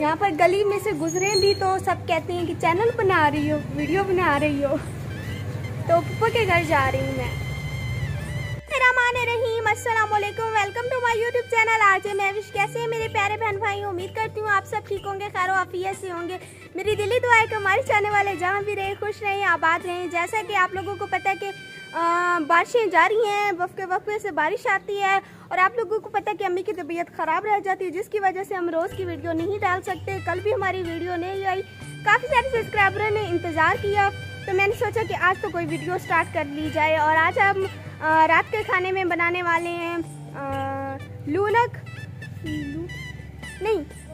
यहाँ पर गली में से गुजरे भी तो सब कहते हैं कि चैनल बना रही हो, वीडियो बना रही हो। तो पप्पा के घर जा रही हूँ मैं। रहीम, अस्सलाम वालेकुम, welcome to my YouTube channel RJ Mahvish. कैसे हैं मेरे प्यारे बहन भाई? उम्मीद करती हूँ आप सब ठीक होंगे, खैर आफियत से होंगे। मेरी दिली दुआ है कि हमारे चाहने वाले जहाँ भी रहे खुश रहें, आबाद रहें। जैसा कि आप लोगों को पता है कि बारिशें जारी हैं, वक्फे से बारिश आती है और आप लोगों को पता है कि अम्मी की तबीयत ख़राब रह जाती है, जिसकी वजह से हम रोज़ की वीडियो नहीं डाल सकते। कल भी हमारी वीडियो नहीं आई, काफ़ी सारे सब्सक्राइबरों ने इंतज़ार किया, तो मैंने सोचा कि आज तो कोई वीडियो स्टार्ट कर ली जाए। और आज हम रात के खाने में बनाने वाले हैं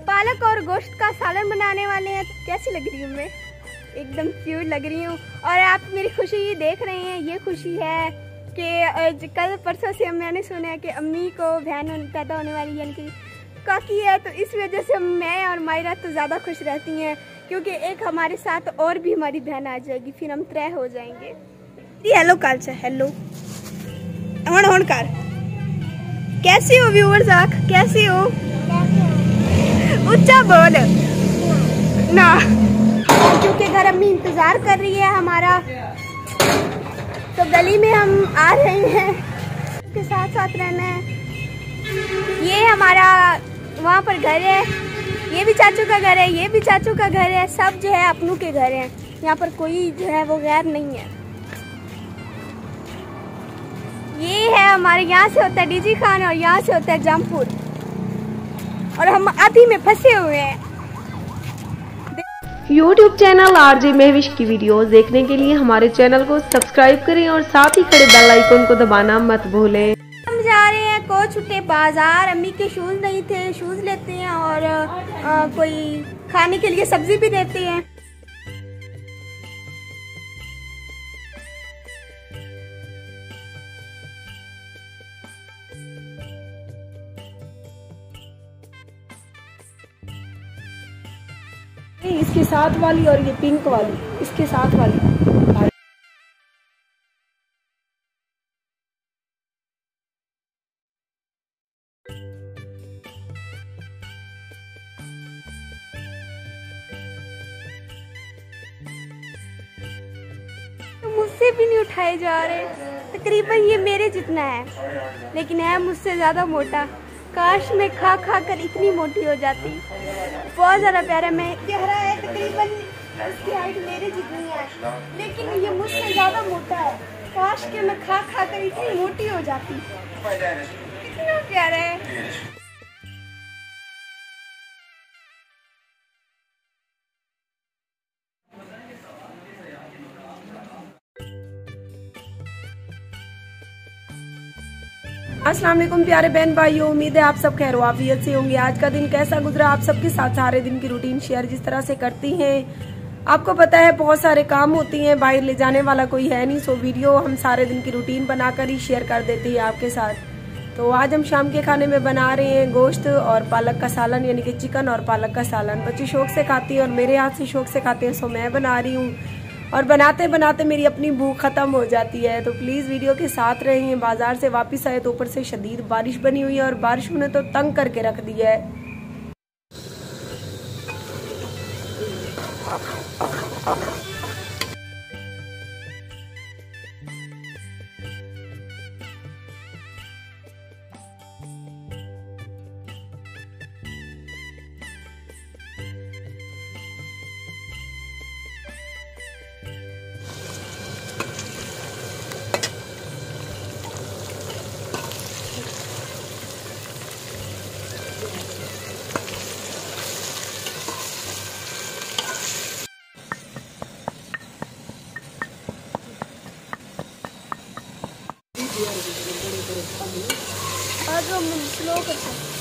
पालक और गोश्त का सालन बनाने वाले हैं। कैसी लग रही हूँ मैं? एकदम क्यूट लग रही हूँ। और आप मेरी खुशी देख रहे हैं, ये खुशी है कि कल परसों से मैंने सुना है कि अम्मी को बहन पैदा होने वाली यानी कि काकी है, तो इस वजह से मैं और मायरा तो ज़्यादा खुश रहती हैं, क्योंकि एक हमारे साथ और भी हमारी बहन आ जाएगी, फिर हम 3 हो जाएंगे। हेलो काल से हेलो हण कर, कैसी हो व्यूअर्स? आख कैसी हो? ऊंचा बोल ना, क्योंकि घर अम्मी इंतजार कर रही है हमारा, तो गली में हम आ रहे हैं, उसके साथ साथ रहना है। ये हमारा वहाँ पर घर है, ये भी चाचू का घर है, ये भी चाचू का घर है, सब जो है अपनों के घर हैं। यहाँ पर कोई जो है वो गैर नहीं है। ये है हमारे, यहाँ से होता है डीजी खान और यहाँ से होता है जामपुर, और हम आधी में फंसे हुए हैं। यूट्यूब चैनल आरजे महविश की वीडियोस देखने के लिए हमारे चैनल को सब्सक्राइब करें और साथ ही खड़े बेल आइकन को दबाना मत भूलें। हम जा रहे हैं को छुट्टे बाजार, अम्मी के शूज नहीं थे, शूज लेते हैं और कोई खाने के लिए सब्जी भी देते हैं। इसके साथ वाली और ये पिंक वाली, इसके साथ वाली। तो मुझसे भी नहीं उठाए जा रहे। तकरीबन ये मेरे जितना है, लेकिन है मुझसे ज्यादा मोटा। काश मैं खा खा कर इतनी मोटी हो जाती। बहुत ज़्यादा प्यारा मैं चेहरा है, तकरीबन इसकी हाइट मेरे जितनी है, लेकिन ये मुझसे ज़्यादा मोटा है। काश कि मैं खा खा कर इतनी मोटी हो जाती। कितना प्यारा है। अस्सलाम वालेकुम प्यारे बहन भाइयों, उम्मीद है आप सब खैर आफियत से होंगे। आज का दिन कैसा गुजरा आप सबके साथ? सारे दिन की रूटीन शेयर जिस तरह से करती हैं, आपको पता है बहुत सारे काम होती हैं, बाहर ले जाने वाला कोई है नहीं, सो वीडियो हम सारे दिन की रूटीन बनाकर ही शेयर कर देते हैं आपके साथ। तो आज हम शाम के खाने में बना रहे हैं गोश्त और पालक का सालन, यानी कि चिकन और पालक का सालन। बच्चे शौक से खाती है और मेरे हाथ से शौक से खाते हैं, सो मैं बना रही हूँ और बनाते बनाते मेरी अपनी भूख खत्म हो जाती है। तो प्लीज़ वीडियो के साथ रहें। बाजार से वापस आए तो ऊपर से शदीद बारिश बनी हुई है और बारिश ने तो तंग करके रख दिया है। और जो स्लो करते हैं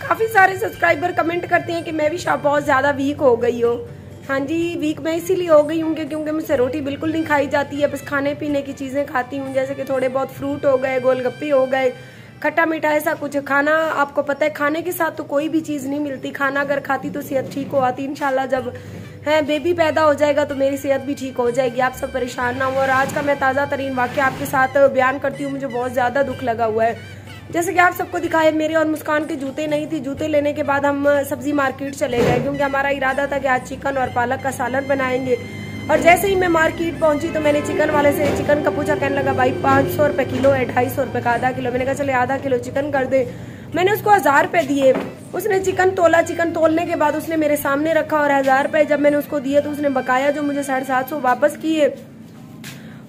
काफी सारे सब्सक्राइबर कमेंट करते हैं कि मैं भी बहुत ज्यादा वीक हो गई हो। हाँ जी, वीक मैं इसीलिए हो गई हूँ क्योंकि मुझसे रोटी बिल्कुल नहीं खाई जाती है। बस खाने पीने की चीजें खाती हूँ, जैसे कि थोड़े बहुत फ्रूट हो गए, गोलगप्पे हो गए, खट्टा मीठा, ऐसा कुछ खाना। आपको पता है खाने के साथ तो कोई भी चीज नहीं मिलती। खाना अगर खाती तो सेहत ठीक हो आती। इंशाल्लाह जब है बेबी पैदा हो जाएगा तो मेरी सेहत भी ठीक हो जाएगी। आप सब परेशान ना हो। और आज का मैं ताज़ा तरीन वाकया आपके साथ बयान करती हूँ। मुझे बहुत ज़्यादा दुख लगा हुआ है। जैसे कि आप सबको दिखाए, मेरे और मुस्कान के जूते नहीं थी। जूते लेने के बाद हम सब्जी मार्केट चले गए क्योंकि हमारा इरादा था कि आज चिकन और पालक का सालन बनाएंगे। और जैसे ही मैं मार्केट पहुंची तो मैंने चिकन वाले से चिकन का पूछा। कहने लगा भाई 500 रुपये किलो है, 250 रुपये का आधा किलो। मैंने कहा चले आधा किलो चिकन कर दे। मैंने उसको 1000 रुपये दिए। उसने चिकन तोला। चिकन तोलने के बाद उसने मेरे सामने रखा और 1000 रुपये जब मैंने उसको दिए तो उसने बकाया जो मुझे 750 वापस किए।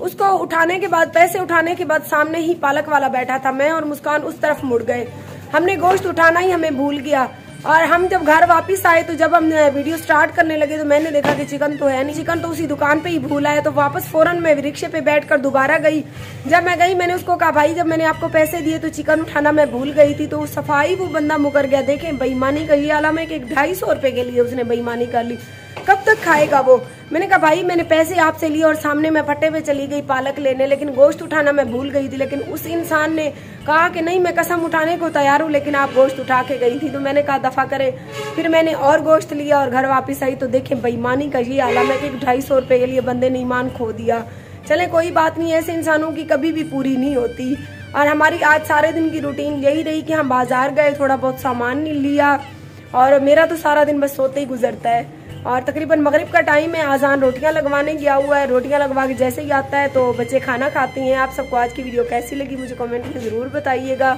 उसको उठाने के बाद, पैसे उठाने के बाद सामने ही पालक वाला बैठा था। मैं और मुस्कान उस तरफ मुड़ गए। हमने गोश्त उठाना ही हमें भूल गया। और हम जब घर वापस आए तो जब हम वीडियो स्टार्ट करने लगे तो मैंने देखा कि चिकन तो है नहीं। चिकन तो उसी दुकान पे ही भूल आया। तो वापस फौरन मैं रिक्शे पे बैठकर दोबारा गई। जब मैं गई मैंने उसको कहा भाई जब मैंने आपको पैसे दिए तो चिकन उठाना मैं भूल गई थी। तो सफाई वो बंदा मुकर गया। देखे बेईमानी का ये आलम है कि 250 रुपये के लिए उसने बेईमानी कर ली। कब तक खाएगा वो। मैंने कहा भाई मैंने पैसे आपसे लिए और सामने मैं फटे पे चली गई पालक लेने, लेकिन गोश्त उठाना मैं भूल गई थी। लेकिन उस इंसान ने कहा कि नहीं मैं कसम उठाने को तैयार हूँ लेकिन आप गोश्त उठा के गई थी। तो मैंने कहा दफा करे। फिर मैंने और गोश्त लिया और घर वापस आई तो देखें बेईमानी का ये आलम है कि 250 रुपये के लिए बंदे ने ईमान खो दिया। चले कोई बात नहीं, ऐसे इंसानों की कभी भी पूरी नहीं होती। और हमारी आज सारे दिन की रूटीन यही रही कि हम बाजार गए, थोड़ा बहुत सामान लिया और मेरा तो सारा दिन बस सोते ही गुजरता है। और तकरीबन मगरिब का टाइम है, आजान रोटियां लगवाने गया हुआ है। रोटियां लगवा के जैसे ही आता है तो बच्चे खाना खाते हैं। आप सबको आज की वीडियो कैसी लगी मुझे कमेंट में ज़रूर बताइएगा।